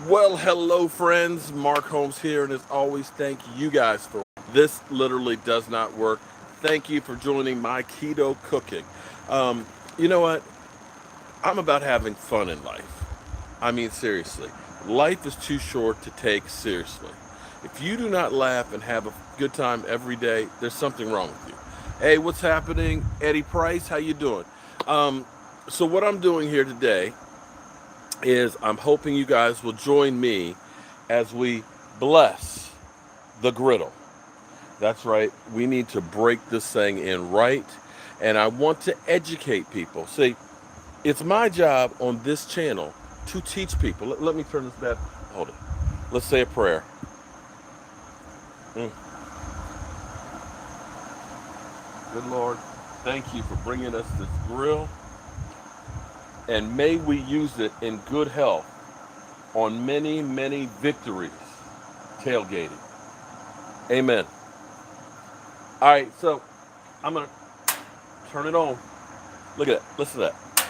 Well, hello, friends. Mark Holmes here, and as always, thank you guys for this. Literally does not work. Thank you for joining my keto cooking. Um, you know what? I'm about having fun in life. I mean, seriously, life is too short to take seriously. If you do not laugh and have a good time every day, there's something wrong with you. Hey, what's happening, Eddie Price? How you doing? Um, so what I'm doing here today is I'm hoping you guys will join me as we bless the griddle. That's right. We need to break this thing in right. And I want to educate people. See, it's my job on this channel to teach people. Let me turn this back. Hold it. Let's say a prayer. Mm. Good Lord, thank you for bringing us this grill. And may we use it in good health on many, many victories tailgating. Amen. All right, so I'm going to turn it on. Look at that. Listen to that.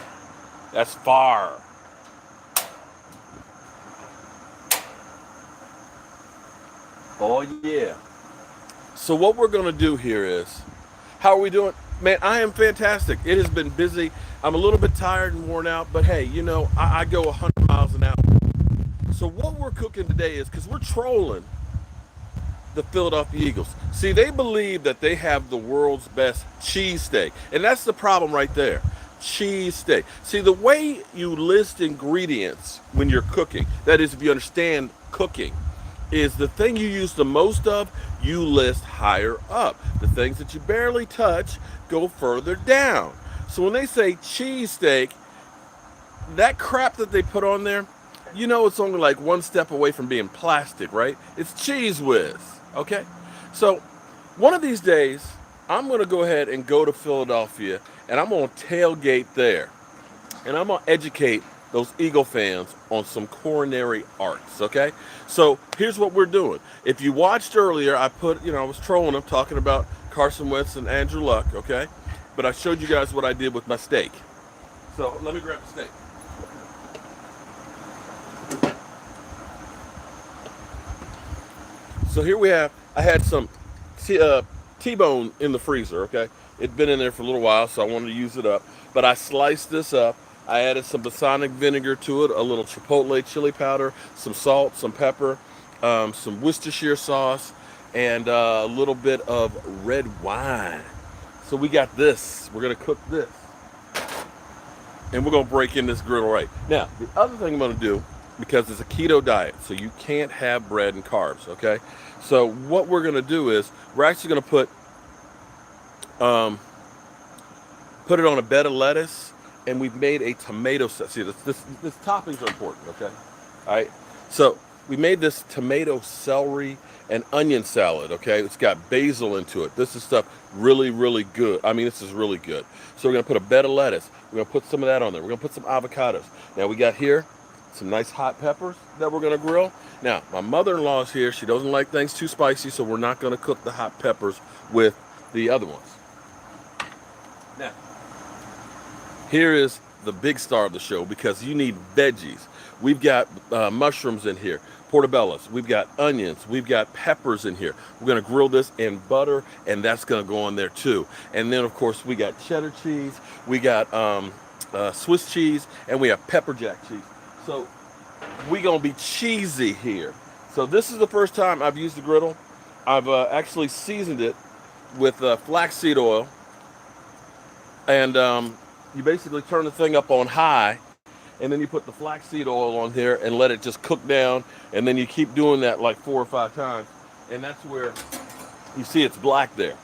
That's fire. Oh, yeah. So what we're going to do here is, how are we doing? Man, I am fantastic. It has been busy. I'm a little bit tired and worn out, but hey, I go 100 miles an hour. So what we're cooking today is, because we're trolling the Philadelphia Eagles. See, they believe that they have the world's best cheesesteak. And that's the problem right there. Cheesesteak. See, the way you list ingredients when you're cooking, that is, if you understand cooking, is the thing you use the most of, you list higher up. The things that you barely touch go further down. So when they say cheesesteak, that crap that they put on there, it's only like one step away from being plastic, right? It's cheese whiz, okay? So one of these days, I'm going to go ahead and go to Philadelphia, and I'm going to tailgate there. And I'm going to educate those Eagle fans on some coronary arts, okay? So here's what we're doing. If you watched earlier, I was trolling them, talking about Carson Wentz and Andrew Luck, okay? But I showed you guys what I did with my steak. So let me grab the steak. So here we have, I had some T-bone in the freezer, okay? It'd been in there for a little while, so I wanted to use it up. But I sliced this up. I added some balsamic vinegar to it, a little chipotle chili powder, some salt, some pepper, some Worcestershire sauce, and a little bit of red wine. So we got this. We're going to cook this. And we're going to break in this griddle right. Now, the other thing I'm going to do, because it's a keto diet, so you can't have bread and carbs, okay? So what we're going to do is we're actually going to put it on a bed of lettuce, and we've made a tomato salad. See, this toppings are important, okay? All right. So we made this tomato, celery, and onion salad, okay? It's got basil into it. This is stuff really, really good. I mean, this is really good. So we're going to put a bed of lettuce. We're going to put some of that on there. We're going to put some avocados. Now we got here some nice hot peppers that we're going to grill. Now, my mother-in-law is here. She doesn't like things too spicy, so we're not going to cook the hot peppers with the other ones. Now, here is the big star of the show, because you need veggies. We've got mushrooms in here, portobellos. We've got onions. We've got peppers in here. We're going to grill this in butter, and that's going to go on there too. And then, of course, we got cheddar cheese. We got Swiss cheese, and we have pepper jack cheese. So we're going to be cheesy here. So this is the first time I've used the griddle. I've actually seasoned it with flaxseed oil. And you basically turn the thing up on high, and then you put the flaxseed oil on there and let it just cook down. And then you keep doing that like 4 or 5 times. And that's where you see it's black there.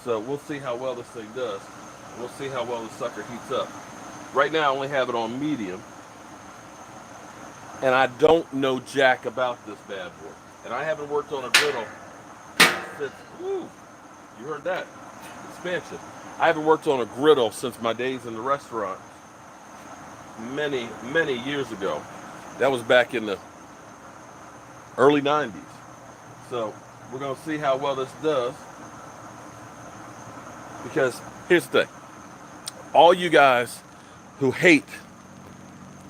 So we'll see how well this thing does. We'll see how well the sucker heats up. Right now I only have it on medium. And I don't know jack about this bad boy. And I haven't worked on a griddle since, woo, you heard that, expansion. I haven't worked on a griddle since my days in the restaurant many, many years ago. That was back in the early 90s. So we're going to see how well this does. Because here's the thing. All you guys who hate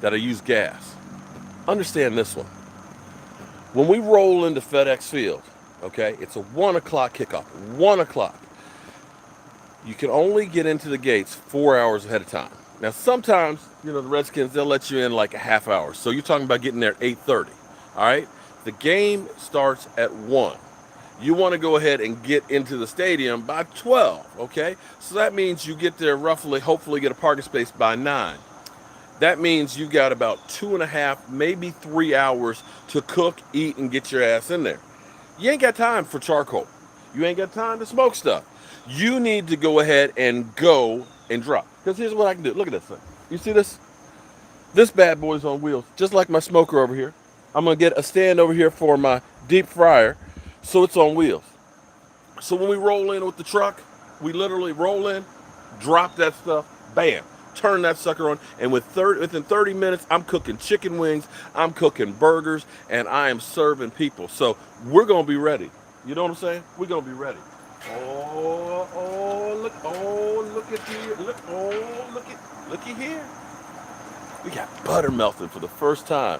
that I use gas, understand this one. When we roll into FedEx Field, okay, it's a 1 o'clock kickoff. 1 o'clock. You can only get into the gates 4 hours ahead of time. Now, sometimes, the Redskins, they'll let you in like a half hour. So you're talking about getting there at 8:30. All right? The game starts at 1. You want to go ahead and get into the stadium by 12, okay? So that means you get there roughly, hopefully get a parking space by 9. That means you got about 2.5, maybe 3 hours to cook, eat, and get your ass in there. You ain't got time for charcoal. You ain't got time to smoke stuff. You need to go ahead and go and drop. Because here's what I can do. Look at this thing. You see this? This bad boy's on wheels, just like my smoker over here. I'm going to get a stand over here for my deep fryer, so it's on wheels. So when we roll in with the truck, we literally roll in, drop that stuff, bam, turn that sucker on, and within 30 minutes, I'm cooking chicken wings, I'm cooking burgers, and I am serving people. So we're going to be ready. You know what I'm saying? We're going to be ready. Look at here. Look at here. We got butter melting for the first time.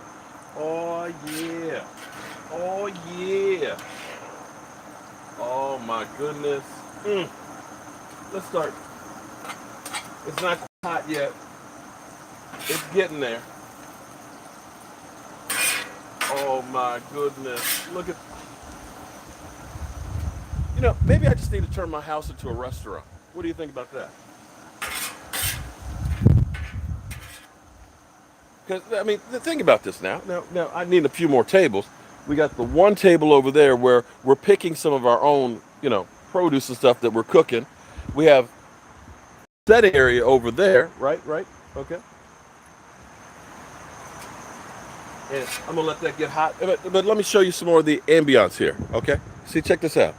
Oh, yeah. Oh, yeah. Oh, my goodness. Let's start. It's not hot yet. It's getting there. Oh, my goodness. Look at... maybe I just need to turn my house into a restaurant. What do you think about that? Because, think about this now. Now, I need a few more tables. We got the one table over there where we're picking some of our own, produce and stuff that we're cooking. We have setting area over there, right? Okay. And I'm going to let that get hot. But let me show you some more of the ambiance here, okay? See, check this out.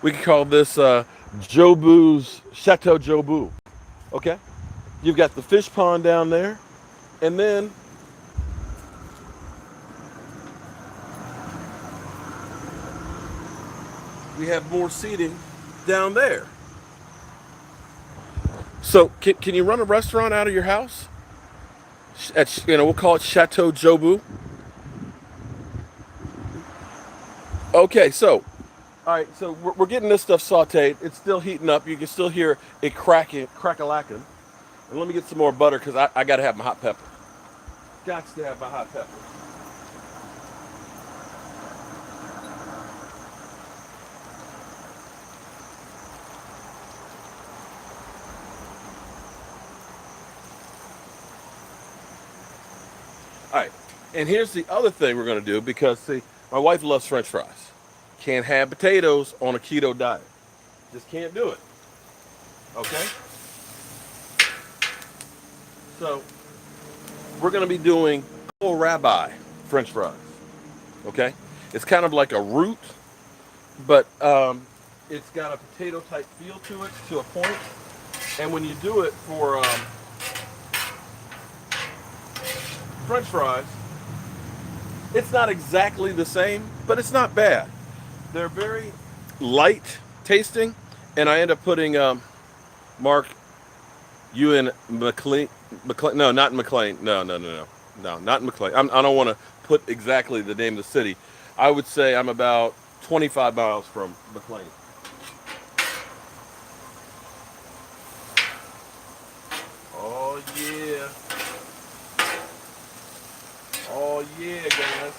We can call this Jobu's Chateau Jobu, okay? You've got the fish pond down there. And then we have more seating down there. So can you run a restaurant out of your house? We'll call it Chateau Jobu. Okay, so, all right, so we're getting this stuff sauteed. It's still heating up. You can still hear it crack-a-lacking. And let me get some more butter because I got to have my hot pepper. Got to have my hot pepper. All right, and here's the other thing we're going to do because, see, my wife loves French fries. Can't have potatoes on a keto diet. Just can't do it. Okay? So, we're going to be doing full rabbi French fries. Okay? It's kind of like a root, but it's got a potato type feel to it to a point. And when you do it for French fries, it's not exactly the same, but it's not bad. They're very light tasting, and I end up putting Mark, you in McLean, no, not in McLean, no, not in McLean. I don't want to put exactly the name of the city. I would say I'm about 25 miles from McLean. Oh yeah. Oh yeah, guys.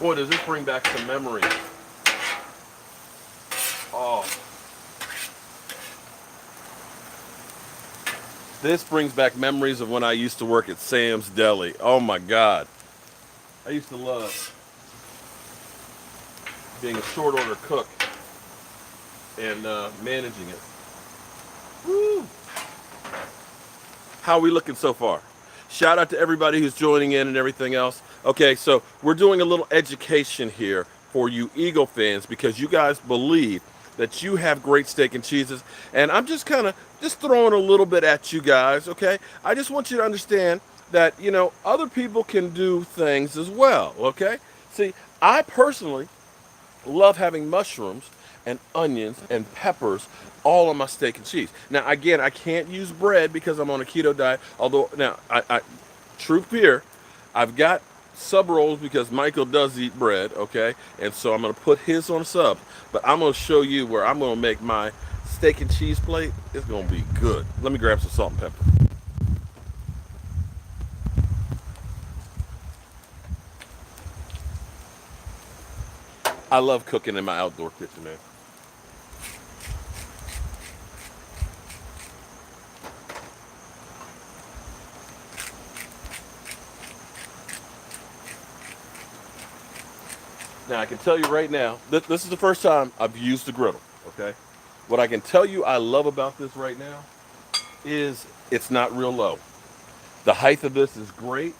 Boy, does this bring back some memories. Oh. This brings back memories of when I used to work at Sam's Deli. Oh my God. I used to love being a short order cook and managing it. Woo! How are we looking so far? Shout out to everybody who's joining in and everything else. Okay, so we're doing a little education here for you Eagle fans because you guys believe that you have great steak and cheeses. And I'm just kind of just throwing a little bit at you guys, okay? I just want you to understand that, other people can do things as well, okay? See, I personally love having mushrooms and onions and peppers all on my steak and cheese. Now, again, I can't use bread because I'm on a keto diet. Although, now, I truth here, I've got sub rolls because Michael does eat bread, okay? And so I'm gonna put his on sub. But I'm gonna show you where I'm gonna make my steak and cheese plate. It's gonna be good. Let me grab some salt and pepper. I love cooking in my outdoor kitchen, man. Now I can tell you right now, this is the first time I've used the griddle, okay? What I can tell you I love about this right now is it's not real low. The height of this is great,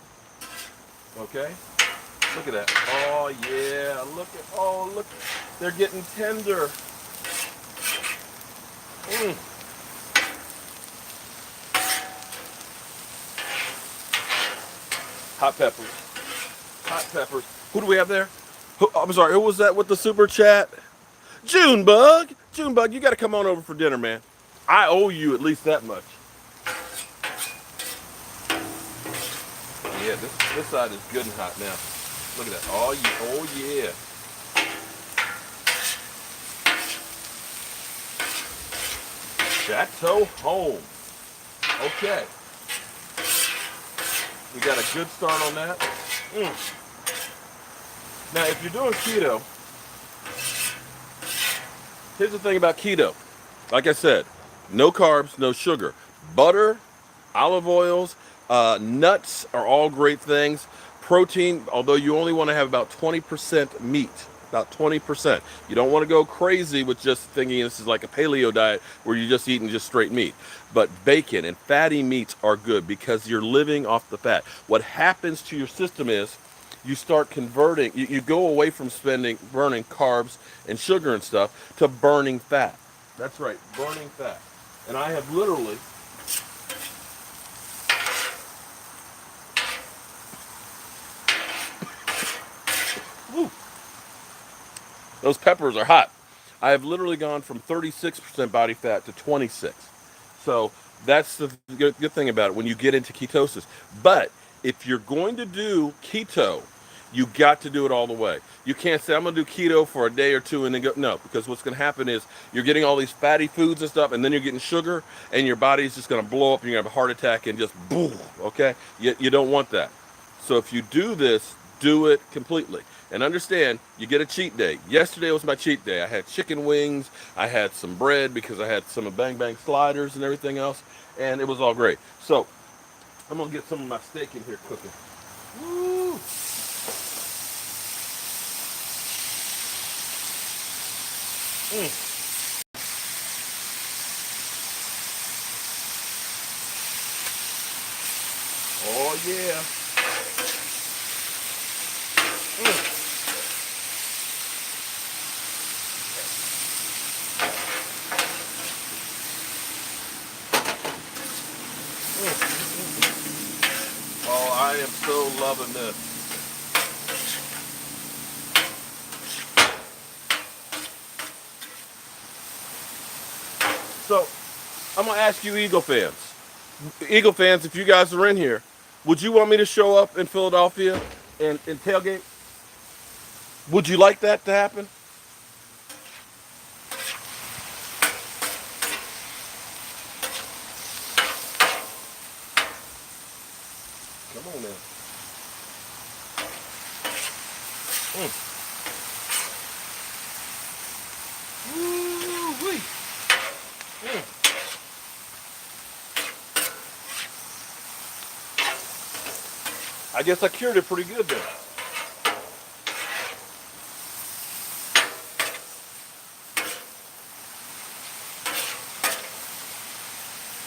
okay? Look at that. Oh yeah, look, they're getting tender. Mm. Hot peppers, hot peppers. Who do we have there? I'm sorry, who was that with the super chat? Junebug, you got to come on over for dinner, man. I owe you at least that much. Yeah, this side is good and hot now. Look at that. Oh yeah. Chateau Holmes. Okay. We got a good start on that. Mm. Now, if you're doing keto, here's the thing about keto. Like I said, no carbs, no sugar. Butter, olive oils, nuts are all great things. Protein, although you only want to have about 20% meat, about 20%. You don't want to go crazy with just thinking this is like a paleo diet where you're just eating just straight meat. But bacon and fatty meats are good because you're living off the fat. What happens to your system is you start converting, you go away from burning carbs and sugar and stuff to burning fat. That's right, burning fat. And I have literally, woo, those peppers are hot. I have literally gone from 36% body fat to 26. So that's the good thing about it when you get into ketosis. But if you're going to do keto, you got to do it all the way. You can't say, I'm going to do keto for a day or two and then go. No, because what's going to happen is you're getting all these fatty foods and stuff, and then you're getting sugar, and your body's just going to blow up, and you're going to have a heart attack and just boom, okay? You don't want that. So if you do this, do it completely. And understand, you get a cheat day. Yesterday was my cheat day. I had chicken wings, I had some bread because I had some of Bang Bang sliders and everything else, and it was all great. So I'm gonna get some of my steak in here cooking. Woo! Mm. Oh yeah. Mm. Mm. Oh, I am so loving this. So I'm gonna ask you, Eagle fans, if you guys are in here, would you want me to show up in Philadelphia and tailgate? Would you like that to happen? Come on now. Mm. Woo-wee. Mm. I guess I cured it pretty good then.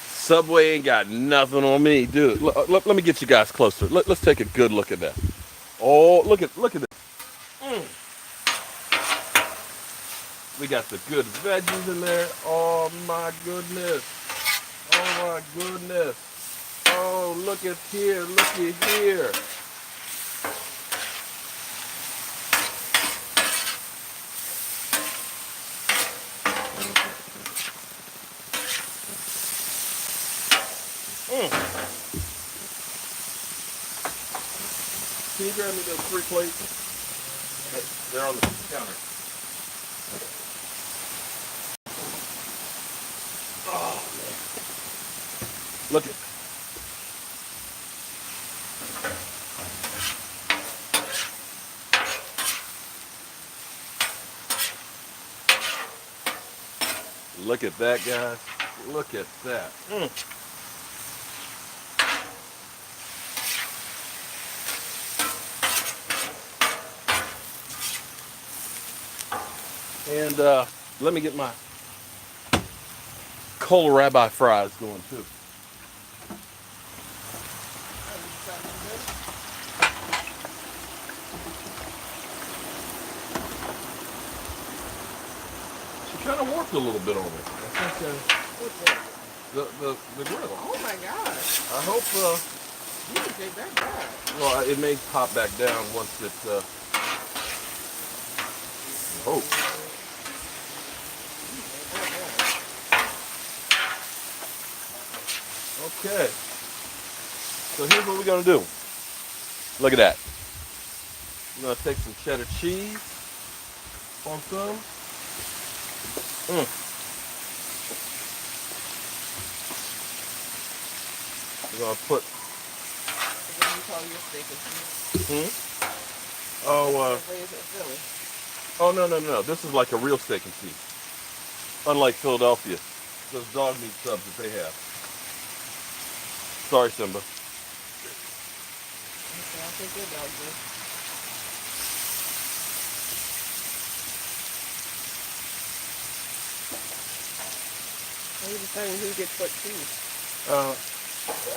Subway ain't got nothing on me, dude. Let me get you guys closer. Let's take a good look at that. Oh, look at this. Mm. We got the good veggies in there. Oh my goodness. Oh my goodness. Oh, look at here. Look at here. Mm. Can you grab me those 3 plates? They're on the counter. Oh, man. Look at Look at that, guys. Look at that. And let me get my kohlrabi fries going too. She kind of warped a little bit on me. I think the grill. Oh my gosh. I hope You can take that back. well, it may pop back down once it oh. Okay. So here's what we're gonna do. Look at that. We're gonna take some cheddar cheese on some. We're gonna put. What do you call your steak and cheese? Oh, Raised in Philly. oh no. This is like a real steak and cheese. Unlike Philadelphia, those dog meat subs that they have. Sorry, Simba. Okay, I'll take your dog then. How are you deciding who gets what cheese?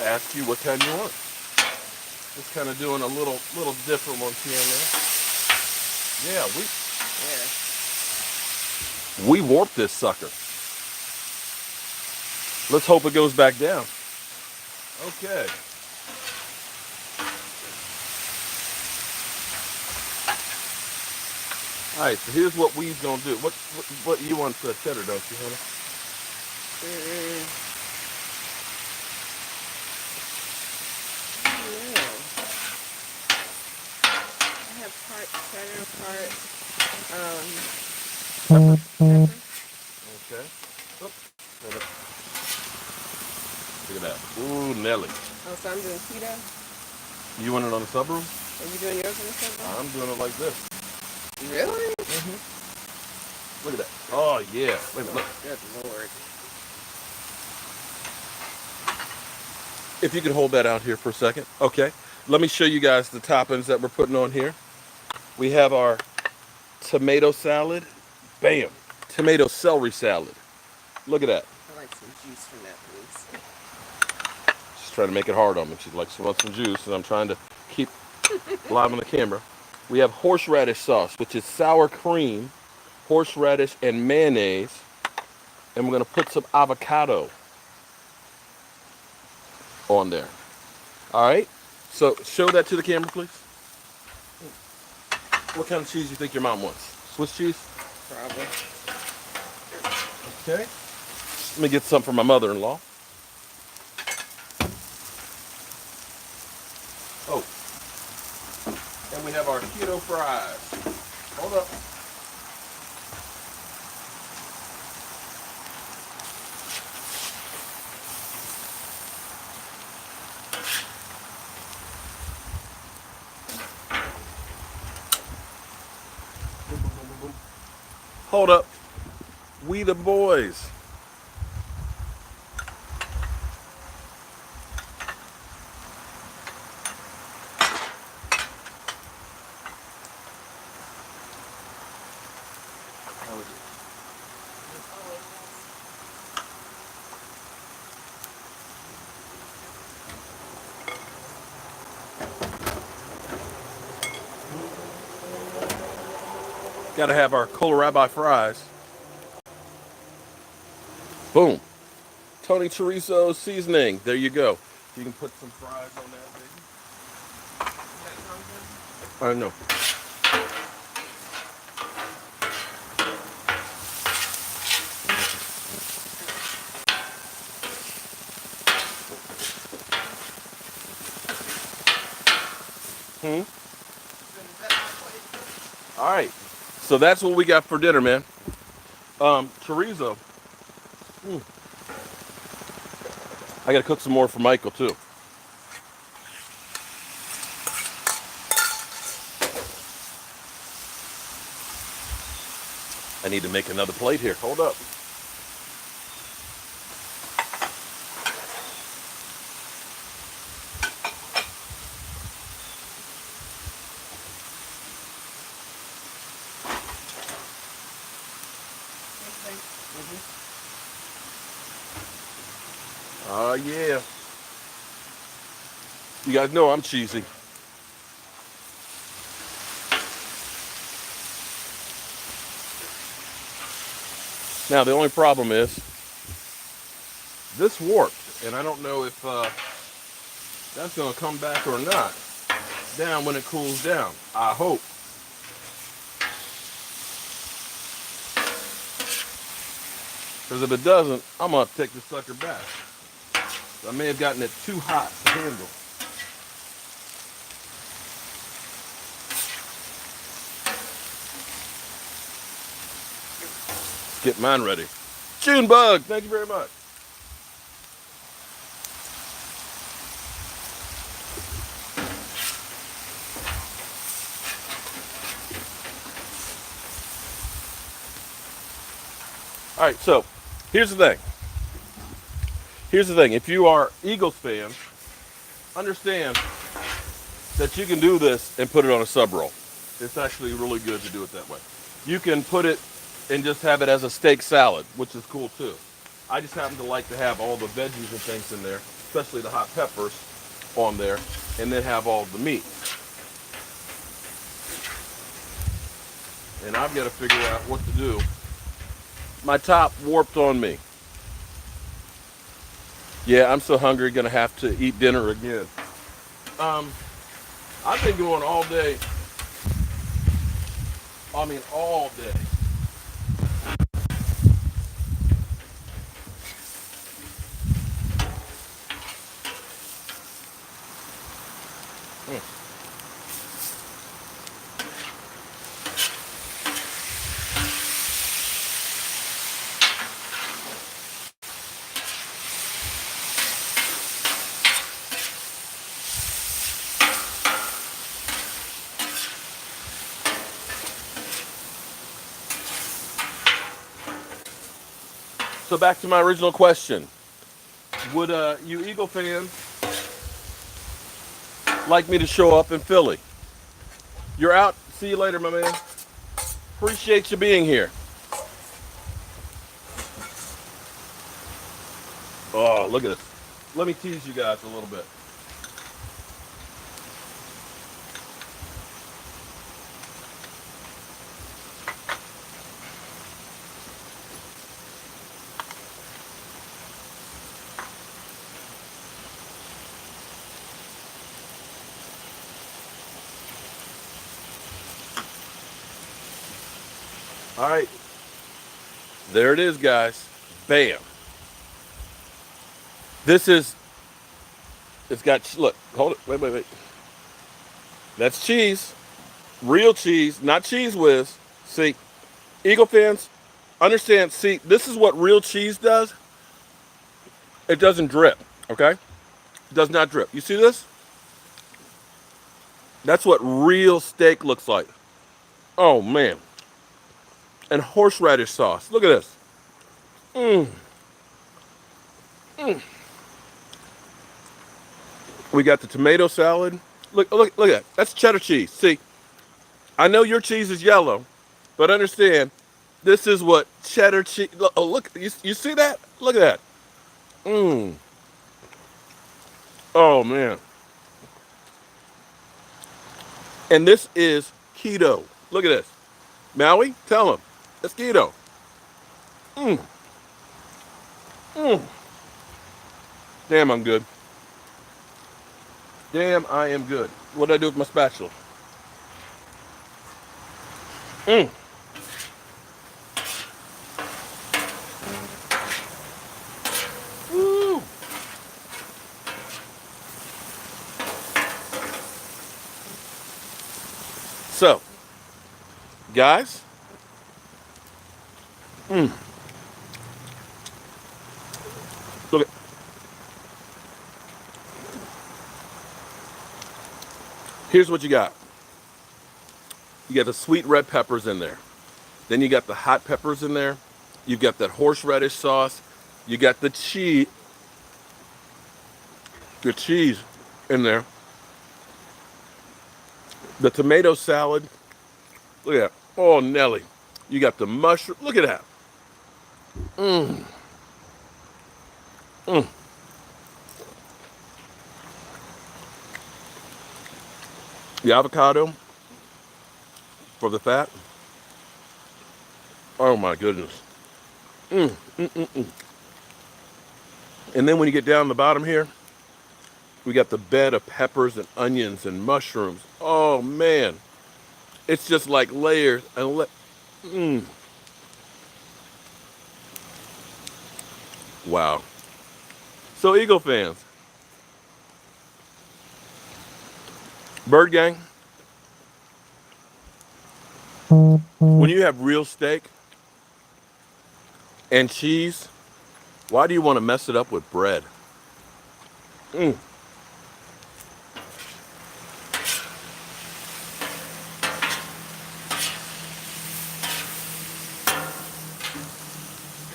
Ask you what kind you want. Just kind of doing a little different ones here and there. Yeah, we warped this sucker. Let's hope it goes back down. Okay. All right, so here's what we's gonna do. What you want cheddar, don't you, honey? Yeah. I have part cheddar, part pepper. Okay. Oops. Look at that. Ooh, Nelly. Oh, so I'm doing keto. You want it on the subroom? Are you doing yours on the subroom? I'm doing it like this. Really? Look at that. Oh yeah. Wait a minute. Look. Good Lord. If you could hold that out here for a second. Okay. Let me show you guys the toppings that we're putting on here. We have our tomato salad. Bam. Tomato celery salad. Look at that. I like some juice from that, please. She's trying to make it hard on me. She's like, she wants some juice, and I'm trying to keep live on the camera. We have horseradish sauce, which is sour cream, horseradish, and mayonnaise. And we're going to put some avocado on there. All right? So show that to the camera, please. What kind of cheese do you think your mom wants? Swiss cheese? Probably. Okay. Let me get some for my mother-in-law. Oh. And we have our keto fries. Hold up. Hold up. We the boys. How is it? Got to have our kohlrabi fries. Boom. Tony chorizo seasoning. There you go. You can put some fries on that, baby. I know. All right. So that's what we got for dinner, man. Chorizo. Mm. I got to cook some more for Michael, too. I need to make another plate here. Hold up. Oh, yeah. You guys know I'm cheesy. Now, the only problem is this warped, and I don't know if that's going to come back or not down when it cools down. I hope. Because if it doesn't, I'm going to take this sucker back. I may have gotten it too hot to handle. Let's get mine ready. June Bug, thank you very much. All right, so here's the thing. If you are Eagles fans, understand that you can do this and put it on a sub roll. It's actually really good to do it that way. You can put it and just have it as a steak salad, which is cool too. I just happen to like to have all the veggies and things in there, especially the hot peppers on there, and then have all the meat. And I've got to figure out what to do. My top warped on me. Yeah, I'm so hungry, gonna have to eat dinner again. I've been going all day. I mean, all day. Mm. So back to my original question. Would you Eagle fans like me to show up in Philly? You're out. See you later, my man. Appreciate you being here. Oh, look at this. Let me tease you guys a little bit. All right. There it is, guys. Bam. This is, it's got, look, hold it. Wait. That's cheese. Real cheese, not Cheese Whiz. See, Eagle fans, understand, see, this is what real cheese does. It doesn't drip, okay? It does not drip. You see this? That's what real steak looks like. Oh, man. And horseradish sauce. Look at this. Mmm. Mmm. We got the tomato salad. Look at that. That's cheddar cheese. See, I know your cheese is yellow, but understand, this is what cheddar cheese. Oh, look, you see that? Look at that. Mmm. Oh, man. And this is keto. Look at this. Maui, tell him. It's keto. Mmm. Mmm. Damn, I'm good. Damn, I am good. What did I do with my spatula? Mmm. Woo. So, Guys, look at, here's what you got. You got the sweet red peppers in there. Then you got the hot peppers in there. You've got that horseradish sauce. You got the cheese in there. The tomato salad. Look at that. Oh, Nelly. You got the mushroom. Look at that. Mmm. Mmm. The avocado for the fat. Oh my goodness. Mm, mm, mm, mm. And then when you get down the bottom here, we got the bed of peppers and onions and mushrooms. Oh man. It's just like layers and mm. Wow. So Eagle fans, Bird Gang, when you have real steak and cheese, why do you want to mess it up with bread? Mm.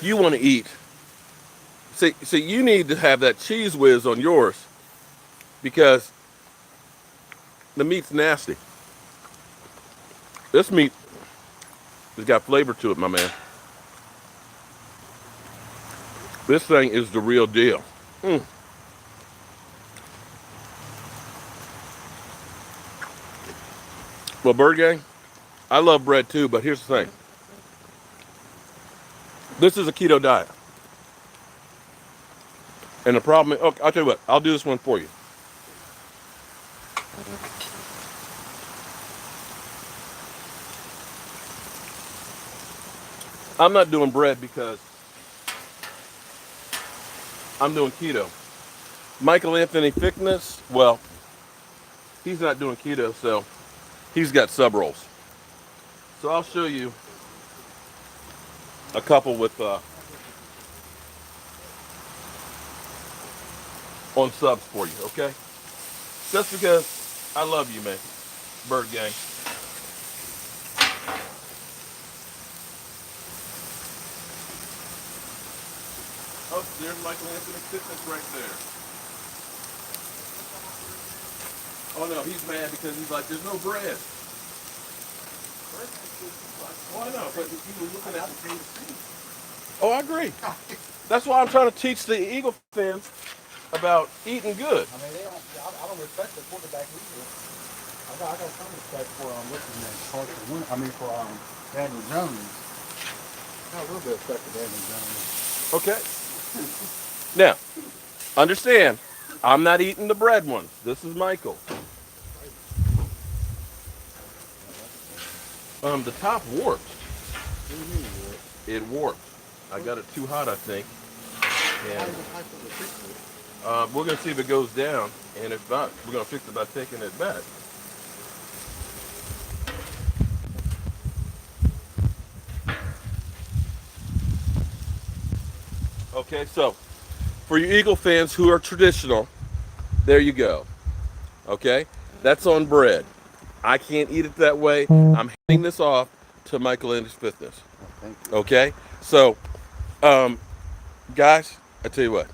You want to eat. See, you need to have that cheese whiz on yours because the meat's nasty. This meat has got flavor to it, my man. This thing is the real deal. Mm. Well, Bird Gang, I love bread too, but here's the thing. This is a keto diet. And the problem is, okay, I'll tell you what, I'll do this one for you. I'm not doing bread because I'm doing keto. Michael Anthony Thickness, well, he's not doing keto, so he's got sub rolls. So I'll show you a couple with on subs for you, okay? Just because I love you, man. Bird Gang. Oh, there's Michael Anthony Fitness right there. Oh no, he's mad because he's like, there's no bread. Oh, I know, but he was looking at the same. Oh, I agree. That's why I'm trying to teach the Eagle fans about eating good. I mean, I don't respect the quarterback either. I got some respect for what's his name, for Daniel Jones. I got a little bit of respect for Daniel Jones. Okay. Now, understand, I'm not eating the bread ones. This is Michael. The top warped. What do you mean, Lord? It warped. I got it too hot, I think. And we're gonna see if it goes down, and if not, we're gonna fix it by taking it back. Okay, so for you Eagle fans who are traditional, there you go. Okay, that's on bread. I can't eat it that way. I'm handing this off to Michael and his Fitness. Oh, thank you. Okay, so guys, I tell you what,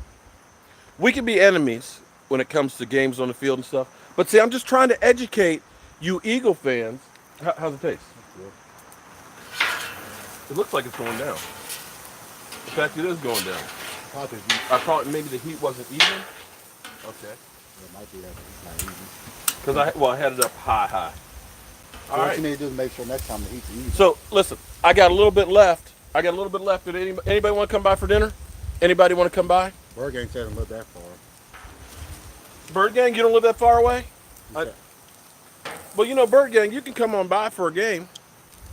we can be enemies when it comes to games on the field and stuff. But see, I'm just trying to educate you Eagle fans. How's it taste? It looks like it's going down. In fact, it is going down. I thought maybe the heat wasn't even. Okay. It might be that it's not easy. Because I had it up high. So what you need to do is make sure next time the heat's even. So listen, I got a little bit left. Did anybody want to come by for dinner? Anybody want to come by? Bird Gang said I don't live that far. Bird Gang, you don't live that far away? Okay. Well, you know, Bird Gang, you can come on by for a game.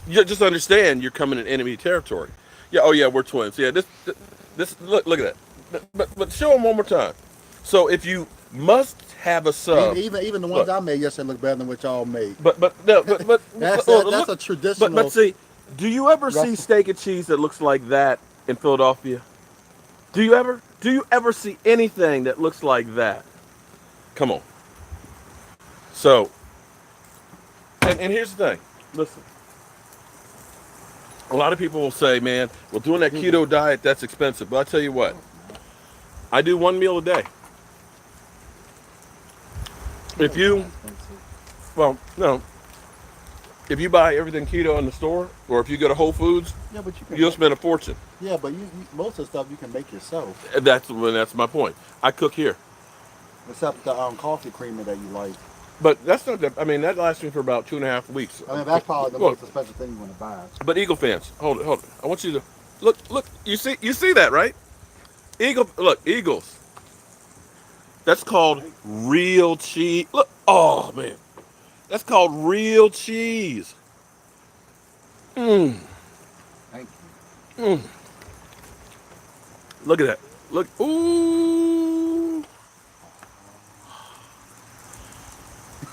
You just understand you're coming in enemy territory. Yeah, oh yeah, we're twins. Yeah, this look at that. But show them one more time. So if you must have a sub. Even the ones Look, I made yesterday look better than what y'all made. but no, but That's look, a traditional but see, do you ever see recipe. steak and cheese that looks like that in Philadelphia? Do you ever? Do you ever see anything that looks like that? Come on. So, and here's the thing. Listen, a lot of people will say, "Man, well, doing that keto diet, that's expensive." But I tell you what, I do one meal a day. If It's not you, expensive. well, no, if you buy everything keto in the store, or if you go to Whole Foods, Yeah, but you can you'll make. spend a fortune. Yeah, but most of the stuff you can make yourself, And that's my point. I cook here, except the coffee creamer that you like. but that's not that. I mean, that lasts me for about 2.5 weeks. I mean, that's probably the Look, most expensive thing you want to buy. but Eagle fans, hold it, hold it. I want you to look, look. You see that, right? Look, Eagles. That's called real cheese. Look, oh man, that's called real cheese. Mmm, Thank mmm. Look at that. Look, ooh.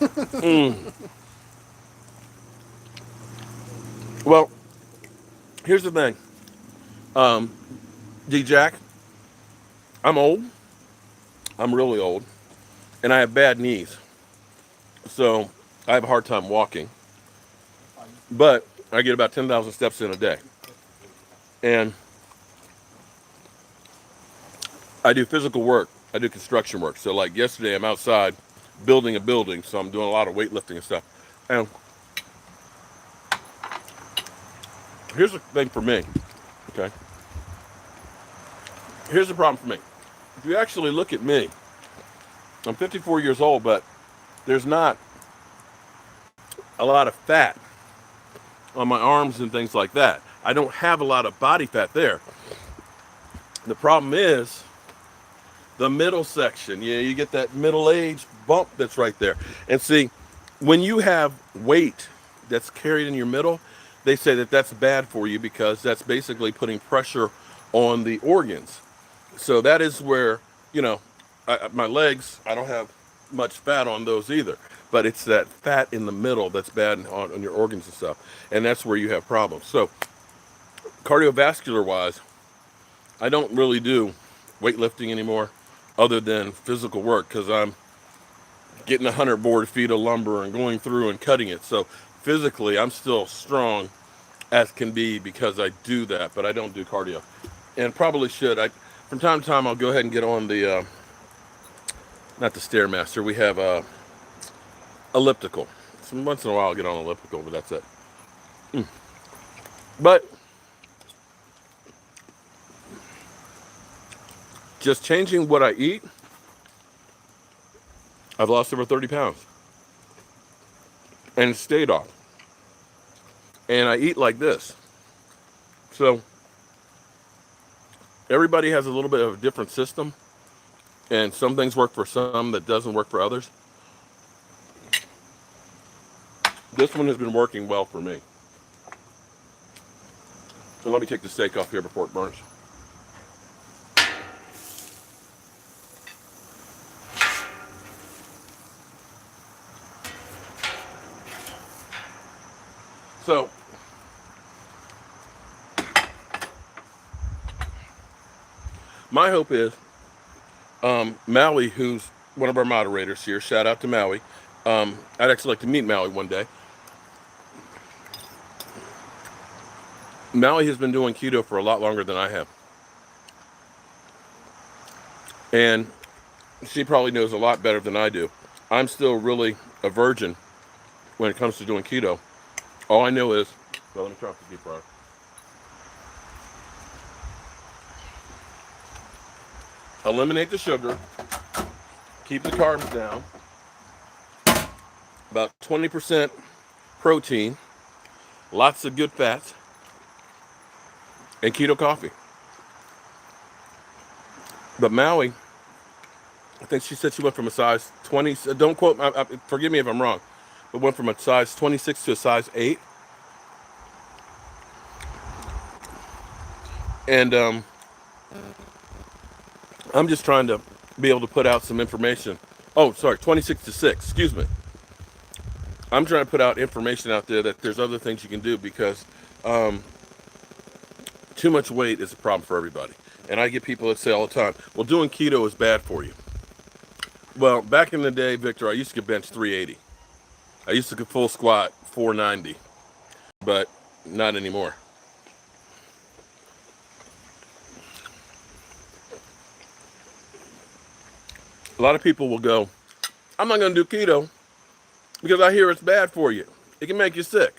Mmm. Well, here's the thing. Um, D Jack, I'm old. I'm really old, and I have bad knees, so I have a hard time walking. But I get about 10,000 steps in a day, and I do physical work. I do construction work. So like yesterday, I'm outside building a building, so I'm doing a lot of weightlifting and stuff. And here's the thing for me. Okay. Here's the problem for me. If you actually look at me, I'm 54 years old, but there's not a lot of fat on my arms and things like that. I don't have a lot of body fat there. The problem is the middle section. Yeah, you get that middle age bump that's right there. And see, when you have weight that's carried in your middle, they say that that's bad for you because that's basically putting pressure on the organs. So that is where, you know, my legs, I don't have much fat on those either. But it's that fat in the middle that's bad on your organs and stuff. And that's where you have problems. So, cardiovascular wise, I don't really do weightlifting anymore other than physical work because I'm getting 100 board feet of lumber and going through and cutting it. So, physically, I'm still strong as can be because I do that, but I don't do cardio. And probably should. From time to time, I'll go ahead and get on the not the stairmaster. We have elliptical. So once in a while, I'll get on elliptical, but that's it. But just changing what I eat, I've lost over 30 pounds and stayed off. And I eat like this. So everybody has a little bit of a different system, and some things work for some that doesn't work for others. This one has been working well for me. So let me take the steak off here before it burns. So my hope is Maui, who's one of our moderators here, shout out to Maui. I'd actually like to meet Maui one day. Maui has been doing keto for a lot longer than I have. And she probably knows a lot better than I do. I'm still really a virgin when it comes to doing keto. All I know is, well, let me turn off the deep fryer. Eliminate the sugar, keep the carbs down, about 20% protein, lots of good fats, and keto coffee. But Maui, I think she said she went from a size 20, don't quote, forgive me if I'm wrong, but went from a size 26 to a size 8. And I'm just trying to be able to put out some information Oh, sorry, 26 to 6. Excuse me. I'm trying to put out information out there that there's other things you can do because um, too much weight is a problem for everybody. And I get people that say all the time, well, doing keto is bad for you. Well, back in the day, Victor, I used to get bench 380. I used to get full squat 490, but not anymore. A lot of people will go, I'm not going to do keto because I hear it's bad for you. It can make you sick.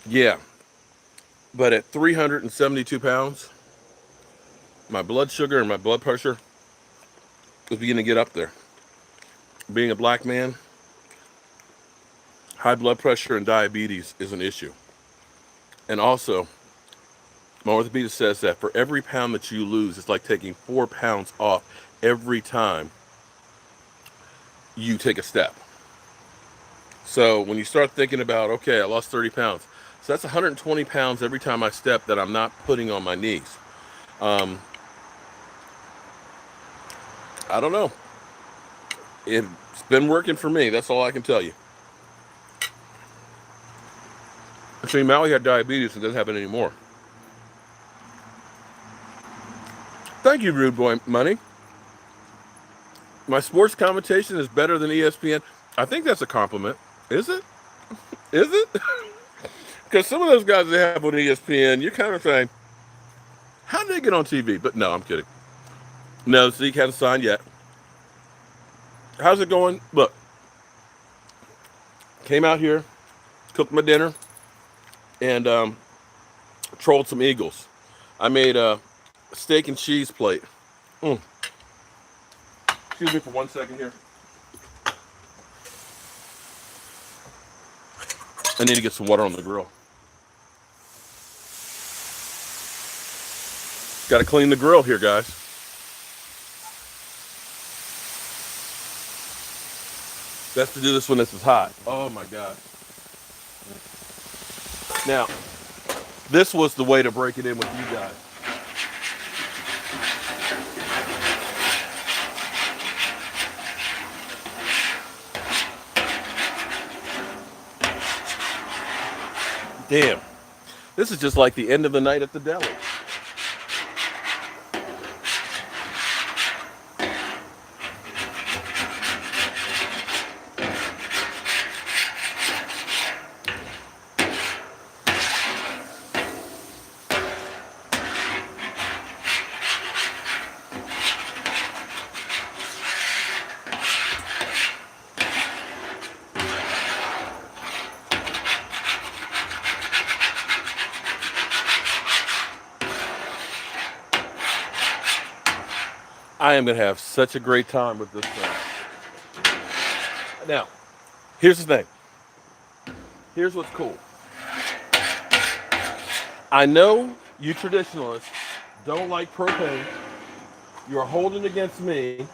Yeah, but at 372 pounds, my blood sugar and my blood pressure was beginning to get up there. Being a black man, high blood pressure and diabetes is an issue. And also, my orthopedist says that for every pound that you lose, it's like taking 4 pounds off every time you take a step. So when you start thinking about, okay, I lost 30 pounds. So that's 120 pounds every time I step that I'm not putting on my knees. Um, I don't know. It's been working for me. That's all I can tell you. See, Maui had diabetes and doesn't have it anymore. Thank you, Rude Boy Money. My sports commentation is better than ESPN. I think that's a compliment. Is it? Is it? Because some of those guys they have on ESPN, you're kind of saying, how did they get on TV? But no, I'm kidding. No, Zeke hasn't signed yet. How's it going? Look, came out here, cooked my dinner, and trolled some eagles. I made a steak and cheese plate. Mm. Excuse me for 1 second here. I need to get some water on the grill. Got to clean the grill here, guys. Best to do this when this is hot. Oh my God. Now, this was the way to break it in with you guys. Damn. This is just like the end of the night at the deli. I am going to have such a great time with this thing. Now, here's the thing. Here's what's cool. I know you traditionalists don't like propane. You're holding against me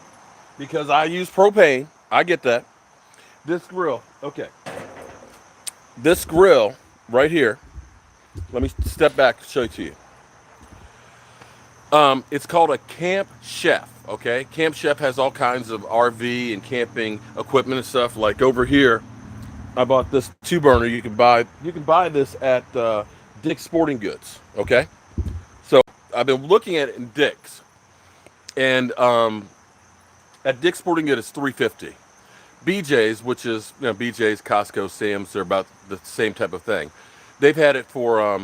because I use propane. I get that. This grill, okay. This grill right here, let me step back and show it to you. It's called a Camp Chef, okay? Camp Chef has all kinds of RV and camping equipment and stuff. Like over here, I bought this 2-burner. You can buy this at Dick's Sporting Goods, okay? So I've been looking at it in Dick's, and at Dick's Sporting Goods it's $350. BJ's, which is BJ's, Costco, Sam's, they're about the same type of thing. They've had it for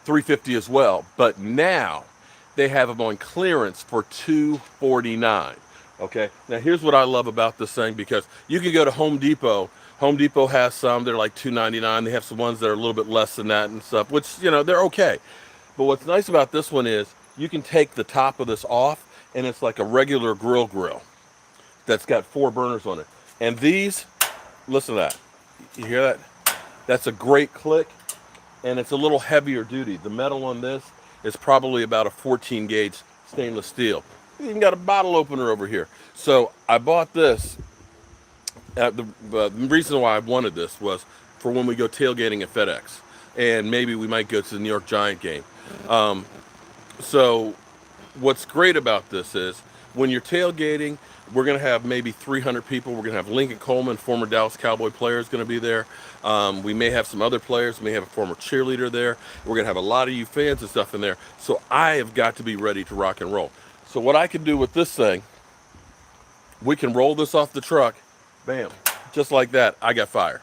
$350 as well, but now they have them on clearance for $249. Okay, now here's what I love about this thing, because you can go to Home Depot. Home Depot has some, they're like $2.99. They have some ones that are a little bit less than that and stuff, which they're okay. But what's nice about this one is you can take the top of this off, and it's like a regular grill that's got 4 burners on it. And these, listen to that. You hear that? That's a great click. And it's a little heavier duty. The metal on this is probably about a 14 gauge stainless steel. You even got a bottle opener over here. So I bought this. The reason why I wanted this was for when we go tailgating at FedEx, and maybe we might go to the New York Giant game. So what's great about this is When you're tailgating, we're going to have maybe 300 people. We're going to have Lincoln Coleman, former Dallas Cowboy player, is going to be there. We may have some other players. We may have a former cheerleader there. We're going to have a lot of you fans and stuff in there. So I have got to be ready to rock and roll. So what I can do with this thing, we can roll this off the truck, bam, just like that. I got fire.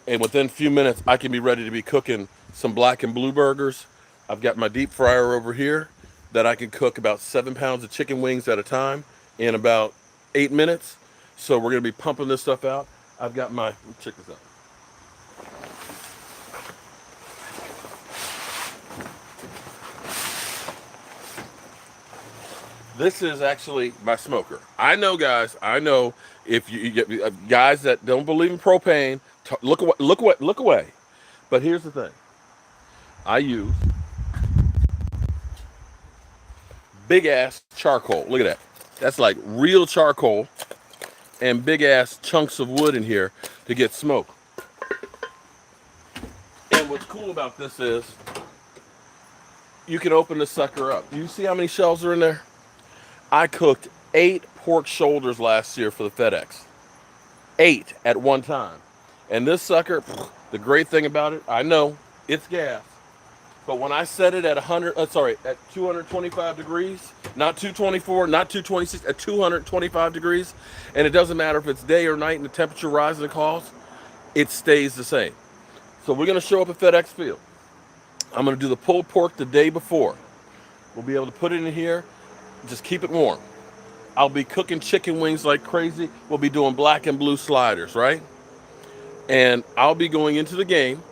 And within a few minutes, I can be ready to be cooking some black and blue burgers. I've got my deep fryer over here that I can cook about 7 pounds of chicken wings at a time in about 8 minutes. So we're gonna be pumping this stuff out. I've got my, check this out. This is actually my smoker. I know, guys. I know if you get guys that don't believe in propane, look away, look away, look away. But here's the thing. I use big ass charcoal. Look at that. That's like real charcoal and big ass chunks of wood in here to get smoke. And what's cool about this is you can open this sucker up. You see how many shells are in there? I cooked 8 pork shoulders last year for the FedEx. 8 at one time. And this sucker, the great thing about it, I know it's gas. But when I set it at at 225 degrees, not 224, not 226, at 225 degrees, and it doesn't matter if it's day or night and the temperature rises and falls, it stays the same. So we're gonna show up at FedEx Field. I'm gonna do the pulled pork the day before. We'll be able to put it in here, just keep it warm. I'll be cooking chicken wings like crazy. We'll be doing black and blue sliders, right? And I'll be going into the game,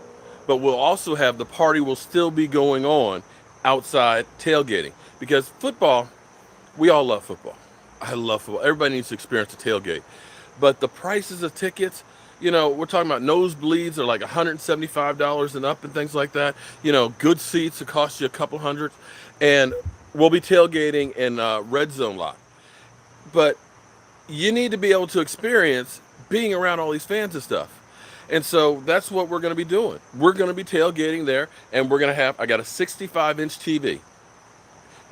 but we'll also have the party will still be going on outside tailgating. Because football, we all love football. I love football. Everybody needs to experience the tailgate. But the prices of tickets, we're talking about nosebleeds are like $175 and up and things like that. Good seats will cost you a couple hundred. And we'll be tailgating in red zone lot. But you need to be able to experience being around all these fans and stuff. And so that's what we're going to be doing. We're going to be tailgating there, and I got a 65-inch TV,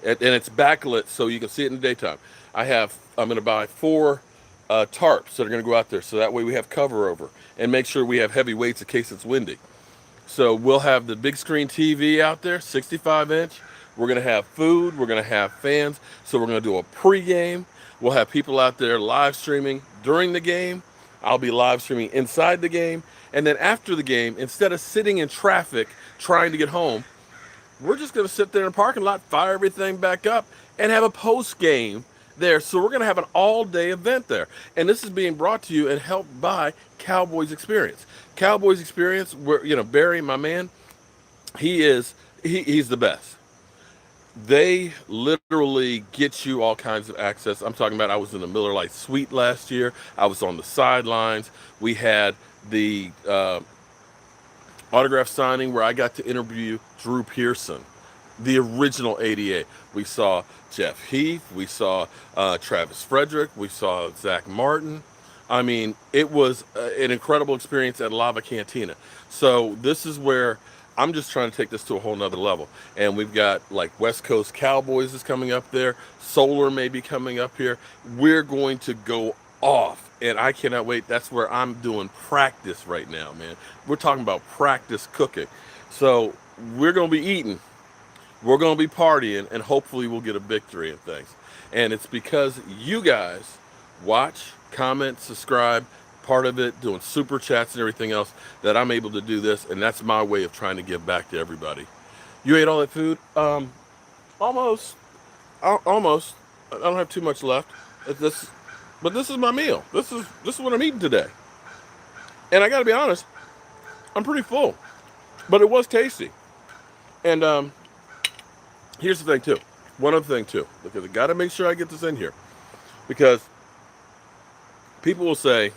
and it's backlit so you can see it in the daytime. I'm going to buy 4 tarps that are going to go out there, so that way we have cover over, and make sure we have heavy weights in case it's windy. So we'll have the big screen TV out there, 65-inch. We're going to have food. We're going to have fans. So we're going to do a pregame. We'll have people out there live streaming during the game. I'll be live streaming inside the game. And then after the game, instead of sitting in traffic trying to get home, we're just going to sit there in the parking lot, fire everything back up, and have a post game there. So we're going to have an all-day event there. And this is being brought to you and helped by Cowboys Experience. Cowboys Experience, where Barry, my man, he's the best. They literally get you all kinds of access. I'm talking about I was in the Miller Lite Suite last year. I was on the sidelines. We had the autograph signing where I got to interview Drew Pearson, the original 88. We saw Jeff Heath. We saw Travis Frederick. We saw Zach Martin. I mean, it was an incredible experience at Lava Cantina. So this is where I'm just trying to take this to a whole nother level. And we've got like West Coast Cowboys is coming up there. Solar may be coming up here. We're going to go off. And I cannot wait. That's where I'm doing practice right now, man. We're talking about practice cooking. So we're going to be eating. We're going to be partying. And hopefully we'll get a victory and things. And it's because you guys watch, comment, subscribe, part of it, doing super chats and everything else, that I'm able to do this, and that's my way of trying to give back to everybody. You ate all that food? Almost. Almost. I don't have too much left. But this is my meal. This is what I'm eating today. And I got to be honest, I'm pretty full, but it was tasty. And here's the thing too. One other thing too, because I got to make sure I get this in here, because people will say,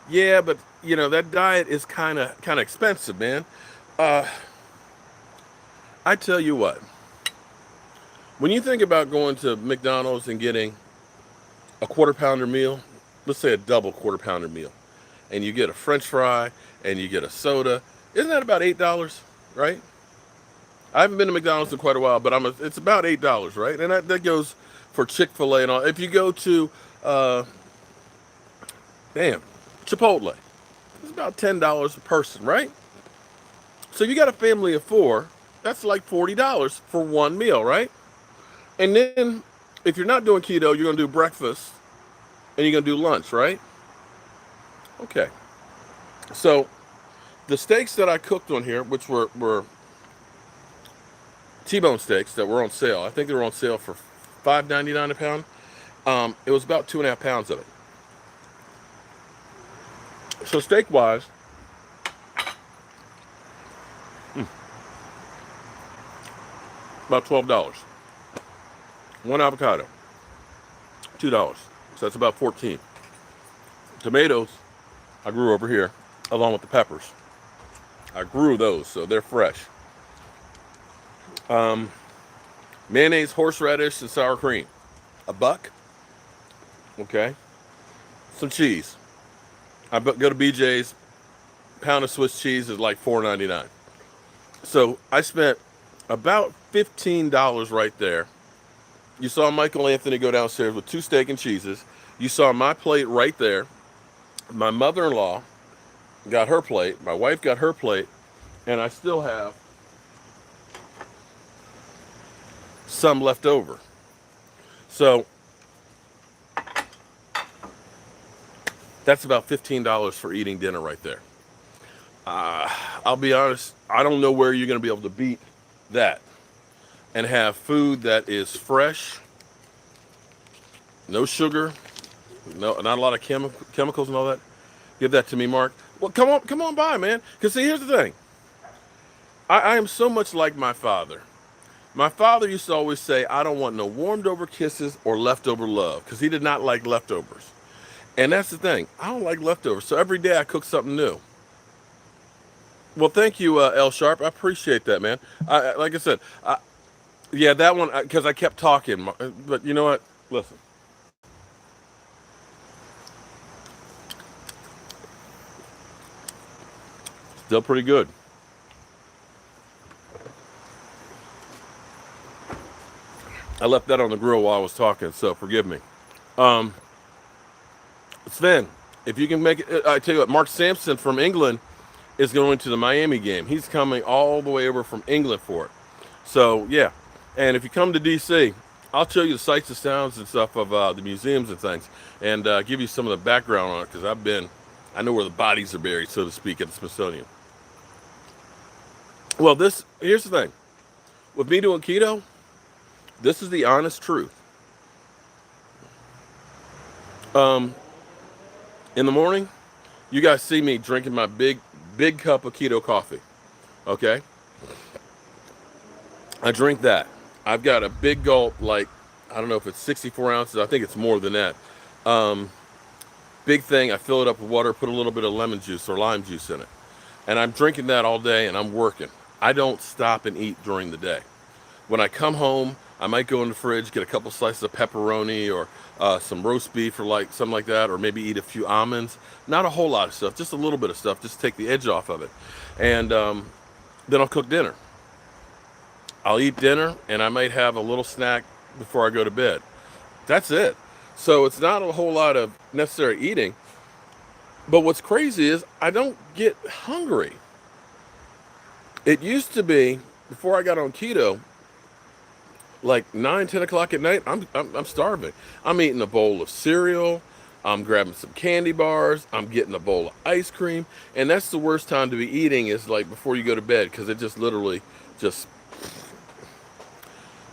yeah, but that diet is kind of expensive, man. I tell you what, when you think about going to McDonald's and getting a quarter pounder meal, let's say a double quarter pounder meal, and you get a French fry and you get a soda, isn't that about $8, right? I haven't been to McDonald's in quite a while, but it's about $8, right? And that goes for Chick-fil-A and all. If you go to, uh, damn, Chipotle, it's about $10 a person, right? So you got a family of four. That's like $40 for one meal, right? And then if you're not doing keto, you're gonna do breakfast and you're gonna do lunch, right? Okay. So the steaks that I cooked on here, which were T-bone steaks that were on sale. I think they were on sale for $5.99 a pound. It was about 2.5 pounds of it. So steak wise, about $12. One avocado, $2. So that's about 14. Tomatoes, I grew over here, along with the peppers. I grew those, so they're fresh. Um, Mayonnaise, horseradish, and sour cream. A buck. Okay. Some cheese. I go to BJ's. Pound of Swiss cheese is like $4.99. So I spent about $15 right there. You saw Michael Anthony go downstairs with 2 steak and cheeses. You saw my plate right there. My mother-in-law got her plate. My wife got her plate. And I still have some left over. So that's about $15 for eating dinner right there. I'll be honest, I don't know where you're going to be able to beat that and have food that is fresh, no sugar, no, not a lot of chemicals and all that. Give that to me, Mark. Well, come on by, man. Because see, here's the thing. I am so much like my father. My father used to always say, I don't want no warmed over kisses or leftover love, because he did not like leftovers. And that's the thing. I don't like leftovers. So every day I cook something new. Well, thank you, L Sharp. I appreciate that, man. Like I said, yeah, that one, because I kept talking. But you know what? Listen. Still pretty good. I left that on the grill while I was talking, so forgive me. Um, Sven, if you can make it, I tell you what, Mark Sampson from England is going to the Miami game. He's coming all the way over from England for it. So, yeah. And if you come to D.C., I'll show you the sights and sounds and stuff of the museums and things and give you some of the background on it because I know where the bodies are buried, so to speak, at the Smithsonian. Well, here's the thing. With me doing keto, this is the honest truth. Um, in the morning, you guys see me drinking my big cup of keto coffee. Okay? I drink that. I've got a big gulp, like, I don't know if it's 64 ounces. I think it's more than that. Big thing, I fill it up with water, put a little bit of lemon juice or lime juice in it. And I'm drinking that all day and I'm working. I don't stop and eat during the day. When I come home, I might go in the fridge, get a couple slices of pepperoni or some roast beef or like something like that, or maybe eat a few almonds. Not a whole lot of stuff, just a little bit of stuff, just to take the edge off of it. And then I'll cook dinner. I'll eat dinner and I might have a little snack before I go to bed. That's it. So it's not a whole lot of necessary eating. But what's crazy is I don't get hungry. It used to be, before I got on keto, like 9, 10 o'clock at night, I'm starving. I'm eating a bowl of cereal. I'm grabbing some candy bars. I'm getting a bowl of ice cream. And that's the worst time to be eating is like before you go to bed because it just literally just...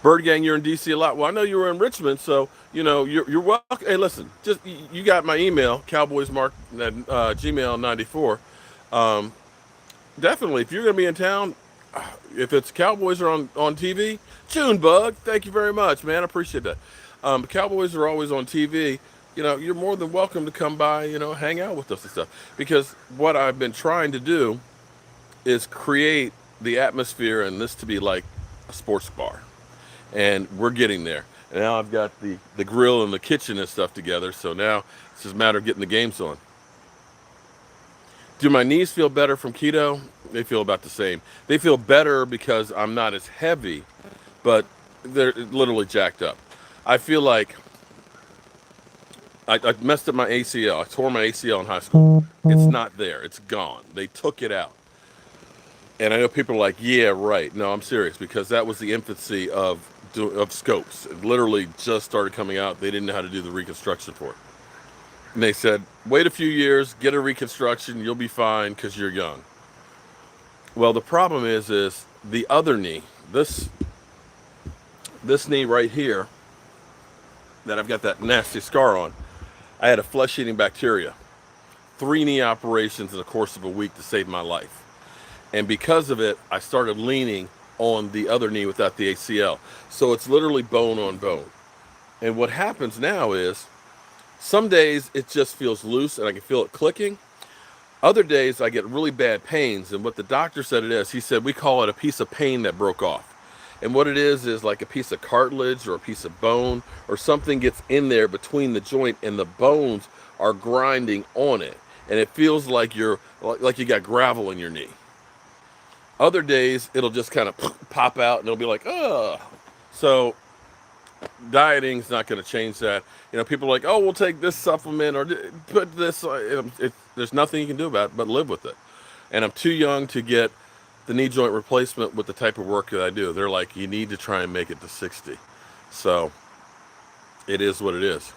Bird Gang, you're in DC a lot. Well, I know you were in Richmond, so you're welcome. Hey, listen, just you got my email, cowboysmark at gmail94. Definitely, if you're going to be in town, if it's Cowboys are on TV, Junebug, thank you very much, man. I appreciate that. Cowboys are always on TV. You're more than welcome to come by, hang out with us and stuff. Because what I've been trying to do is create the atmosphere and this to be like a sports bar. And we're getting there. And now I've got the grill and the kitchen and stuff together. So now it's just a matter of getting the games on. Do my knees feel better from keto? They feel about the same. They feel better because I'm not as heavy, but they're literally jacked up. I feel like I messed up my ACL. I tore my ACL in high school. It's not there. It's gone. They took it out. And I know people are like, yeah, right. No, I'm serious, because that was the infancy of scopes. It literally just started coming out. They didn't know how to do the reconstruction for it. And they said, wait a few years, get a reconstruction, you'll be fine because you're young. Well, the problem is the other knee, this knee right here that I've got that nasty scar on, I had a flesh-eating bacteria. 3 knee operations in the course of a week to save my life. And because of it, I started leaning on the other knee without the ACL. So it's literally bone on bone. And what happens now is some days it just feels loose and I can feel it clicking. Other days I get really bad pains. And what the doctor said it is, he said, we call it a piece of pain that broke off. And what it is like a piece of cartilage or a piece of bone or something gets in there between the joint and the bones are grinding on it. And it feels like you got gravel in your knee. Other days, it'll just kind of pop out and it'll be like, ugh. So dieting's not going to change that. You know, people are like, oh, we'll take this supplement or put this. There's nothing you can do about it but live with it. And I'm too young to get the knee joint replacement with the type of work that I do. They're like, you need to try and make it to 60. So it is what it is.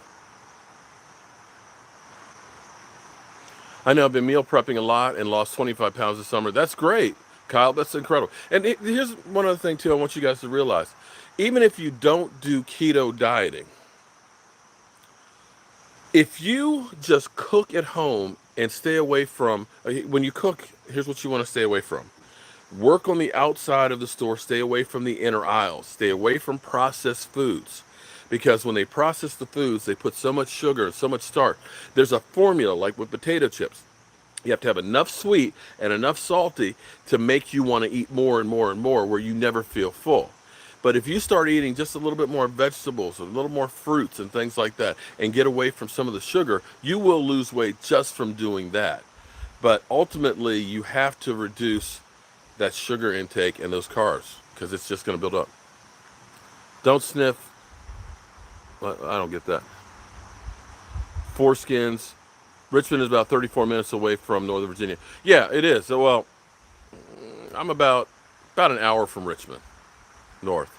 I know I've been meal prepping a lot and lost 25 pounds this summer. That's great, Kyle. That's incredible. And here's one other thing, too, I want you guys to realize. Even if you don't do keto dieting, if you just cook at home and stay away from, when you cook, here's what you want to stay away from. Work on the outside of the store. Stay away from the inner aisles. Stay away from processed foods. Because when they process the foods, they put so much sugar and so much starch. There's a formula, like with potato chips. You have to have enough sweet and enough salty to make you want to eat more and more and more, where you never feel full. But if you start eating just a little bit more vegetables, a little more fruits and things like that, and get away from some of the sugar, you will lose weight just from doing that. But ultimately, you have to reduce that sugar intake and those carbs, because it's just going to build up. Don't sniff. I don't get that. Foreskins. Richmond is about 34 minutes away from Northern Virginia. Yeah, it is. So, well, I'm about an hour from Richmond, north.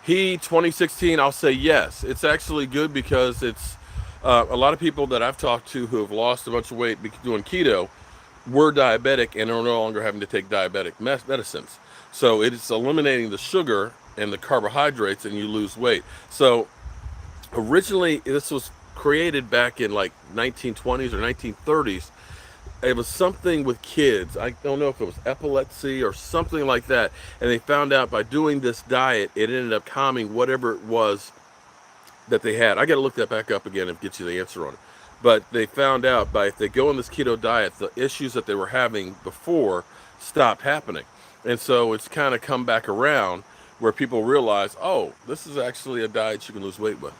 He 2016, I'll say yes. It's actually good because it's a lot of people that I've talked to who have lost a bunch of weight doing keto were diabetic and are no longer having to take diabetic medicines. So it's eliminating the sugar and the carbohydrates, and you lose weight. So originally, this was created back in like 1920s or 1930s. It was something with kids. I don't know if it was epilepsy or something like that. And they found out by doing this diet, it ended up calming whatever it was that they had. I got to look that back up again and get you the answer on it. But they found out if they go on this keto diet, the issues that they were having before stopped happening. And so it's kind of come back around where people realize, oh, this is actually a diet you can lose weight with.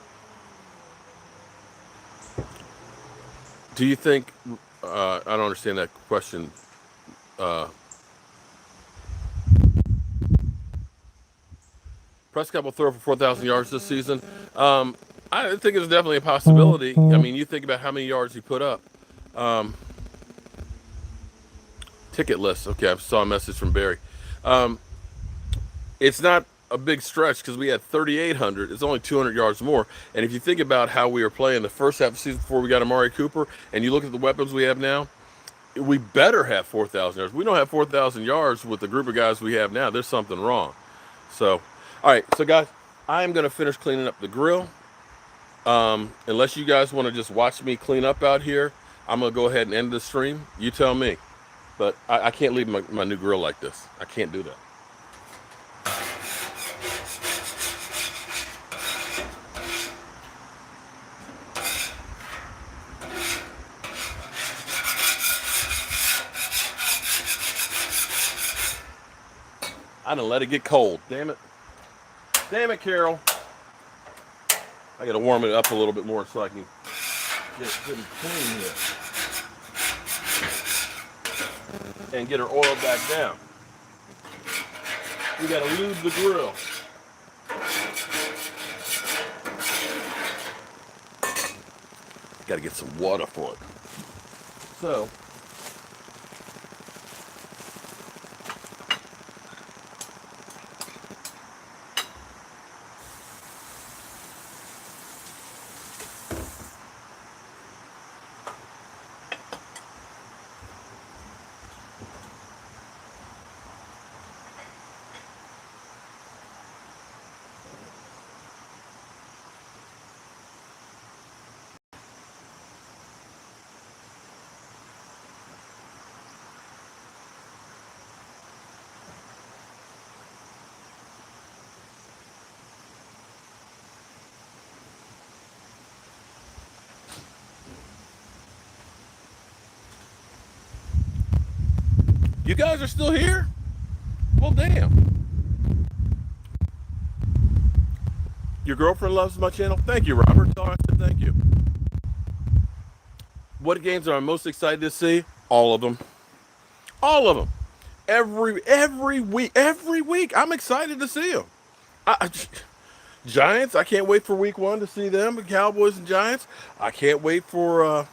Do you think, I don't understand that question. Prescott will throw for 4,000 yards this season. I think it's definitely a possibility. I mean, you think about how many yards he put up. Ticket list. Okay, I saw a message from Barry. It's not a big stretch because we had 3,800. It's only 200 yards more. And if you think about how we were playing the first half of the season before we got Amari Cooper, and you look at the weapons we have now, we better have 4,000 yards. We don't have 4,000 yards with the group of guys we have now. There's something wrong. So, all right. So, guys, I am going to finish cleaning up the grill. Unless you guys want to just watch me clean up out here, I'm going to go ahead and end the stream. You tell me. But I can't leave my new grill like this. I can't do that. I done let it get cold. Damn it. Damn it, Carol. I got to warm it up a little bit more so I can get it good and clean here. And get her oiled back down. We got to lube the grill. Got to get some water for it. So, you guys are still here? Well, damn. Your girlfriend loves my channel? Thank you, Robert. Tell her I said thank you. What games are I most excited to see? All of them. All of them. Every week. I'm excited to see them. Giants, I can't wait for week 1 to see them. The Cowboys and Giants. I can't wait for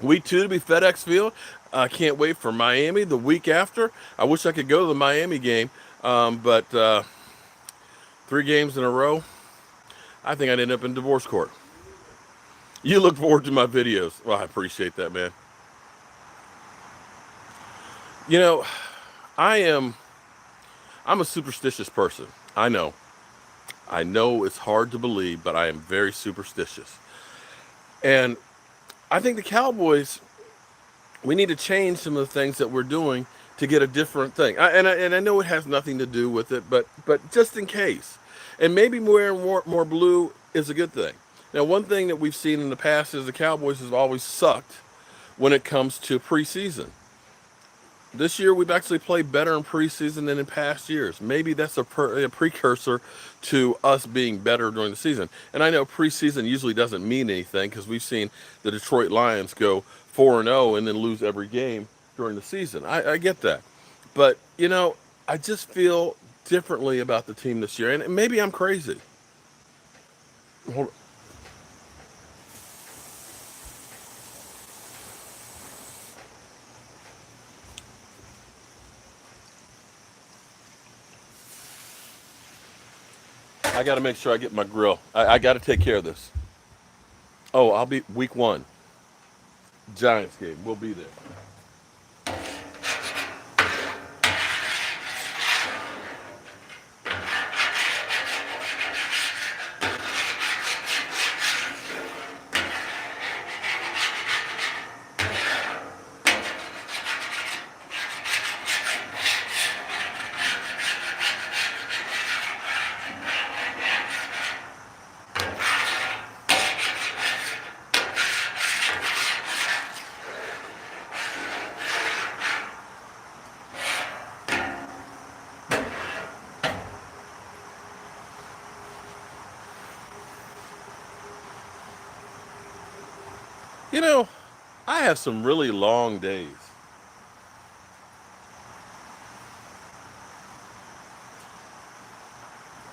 week 2 to be FedEx Field. I can't wait for Miami the week after. I wish I could go to the Miami game, but 3 games in a row, I think I'd end up in divorce court. You look forward to my videos. Well, I appreciate that, man. You know, I'm a superstitious person. I know. I know it's hard to believe, but I am very superstitious. And I think the Cowboys, we need to change some of the things that we're doing to get a different thing. And I know it has nothing to do with it, but just in case. And maybe more blue is a good thing. Now, one thing that we've seen in the past is the Cowboys have always sucked when it comes to preseason. This year, we've actually played better in preseason than in past years. Maybe that's a precursor to us being better during the season. And I know preseason usually doesn't mean anything because we've seen the Detroit Lions go 4-0 and then lose every game during the season. I get that. But, I just feel differently about the team this year. And maybe I'm crazy. Hold- I got to make sure I get my grill. I got to take care of this. Oh, I'll be week 1. Giants game. We'll be there. I have some really long days.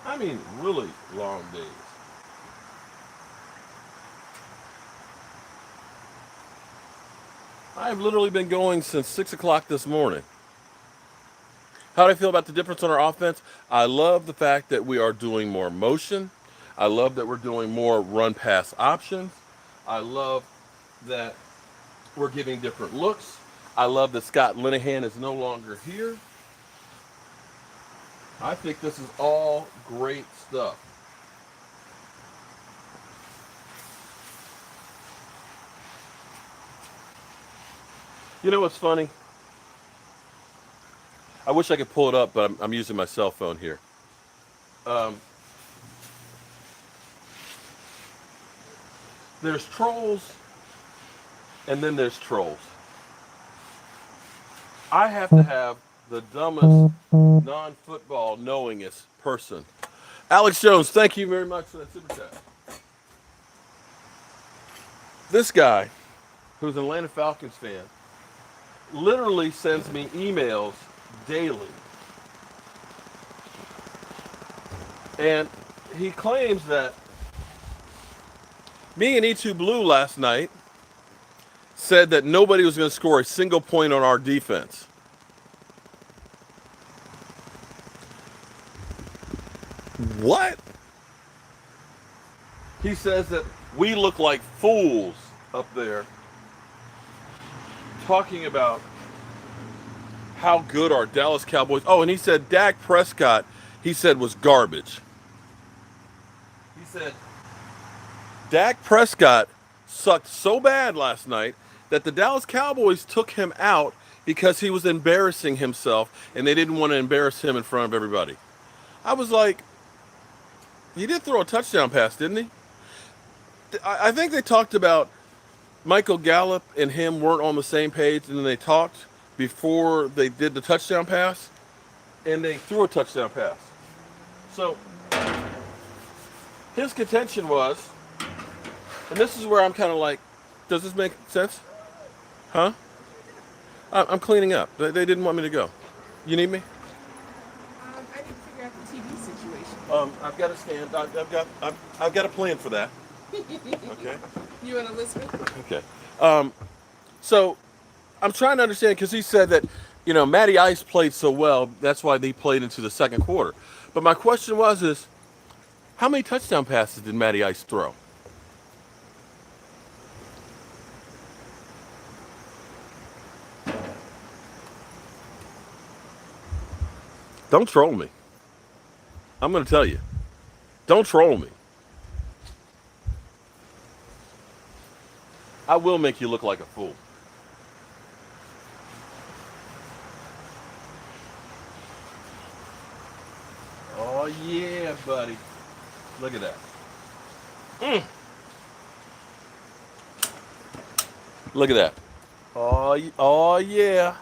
I mean, really long days. I've literally been going since 6 o'clock this morning. How do I feel about the difference on our offense? I love the fact that we are doing more motion. I love that we're doing more run pass options. I love that we're giving different looks. I love that Scott Linehan is no longer here. I think this is all great stuff. You know what's funny? I wish I could pull it up, but I'm using my cell phone here. Um, there's trolls, and then there's trolls. I have to have the dumbest, non-football knowingest person. Alex Jones, thank you very much for that super chat. This guy, who's an Atlanta Falcons fan, literally sends me emails daily And he claims that me and E2 Blue last night said that nobody was going to score a single point on our defense. What? He says that we look like fools up there talking about how good our Dallas Cowboys. Oh, and he said Dak Prescott, he said, was garbage. He said Dak Prescott sucked so bad last night that the Dallas Cowboys took him out because he was embarrassing himself and they didn't want to embarrass him in front of everybody. I was like, he did throw a touchdown pass, didn't he? I think they talked about Michael Gallup and him weren't on the same page, and then they talked before they did the touchdown pass, and they threw a touchdown pass. So his contention was, and this is where I'm kind of like, does this make sense? Huh? I'm cleaning up. They didn't want me to go. You need me? I need to figure out the TV situation. I've got a stand. I've got a plan for that. Okay. You and Elizabeth? Okay. So I'm trying to understand because he said that, Matty Ice played so well. That's why they played into the second quarter. But my question is, how many touchdown passes did Matty Ice throw? Don't troll me. I'm going to tell you. Don't troll me. I will make you look like a fool. Oh, yeah, buddy. Look at that. Look at that. Oh, yeah.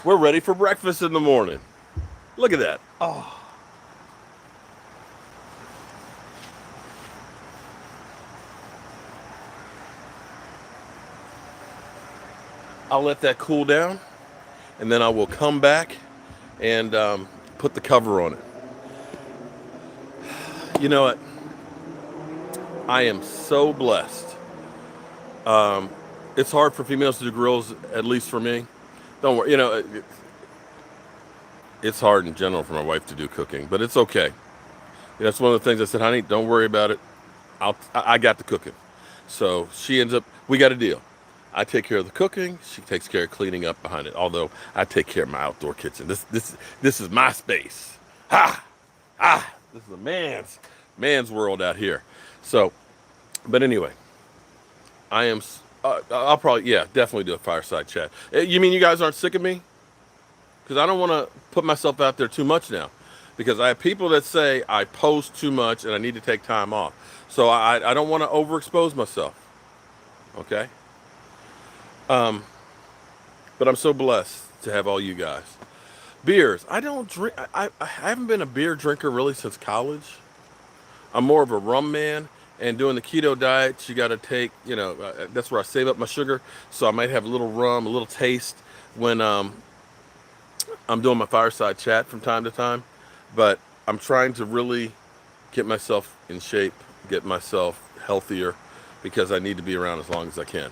We're ready for breakfast in the morning. Look at that. Oh. I'll let that cool down, and then I will come back and put the cover on it. You know what? I am so blessed. It's hard for females to do grills, at least for me. Don't worry. It's hard in general for my wife to do cooking, but it's okay. That's one of the things I said, honey, don't worry about it. I got the cooking. So she ends up, we got a deal. I take care of the cooking. She takes care of cleaning up behind it. Although I take care of my outdoor kitchen. This is my space. This is a man's world out here. So, but anyway, I am. I'll probably definitely do a fireside chat. You mean you guys aren't sick of me? Because I don't want to put myself out there too much now. Because I have people that say I post too much and I need to take time off. So I don't want to overexpose myself. Okay. But I'm so blessed to have all you guys. Beers. I don't drink. I haven't been a beer drinker really since college. I'm more of a rum man. And doing the keto diet, you got to take, that's where I save up my sugar. So I might have a little rum, a little taste when I'm doing my fireside chat from time to time. But I'm trying to really get myself in shape, get myself healthier, because I need to be around as long as I can.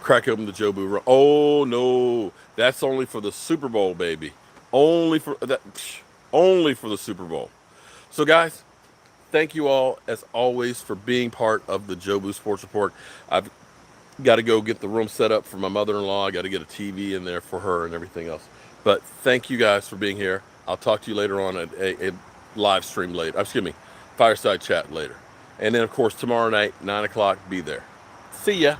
Crack open the Jobu. Oh no, that's only for the Super Bowl, baby. Only for the Super Bowl. So guys, thank you all as always for being part of the Jobu Sports Report. I've got to go get the room set up for my mother-in-law. I got to get a TV in there for her and everything else. But thank you guys for being here. I'll talk to you later on at a live stream later. Excuse me, fireside chat later. And then of course tomorrow night, 9 o'clock, be there. See ya.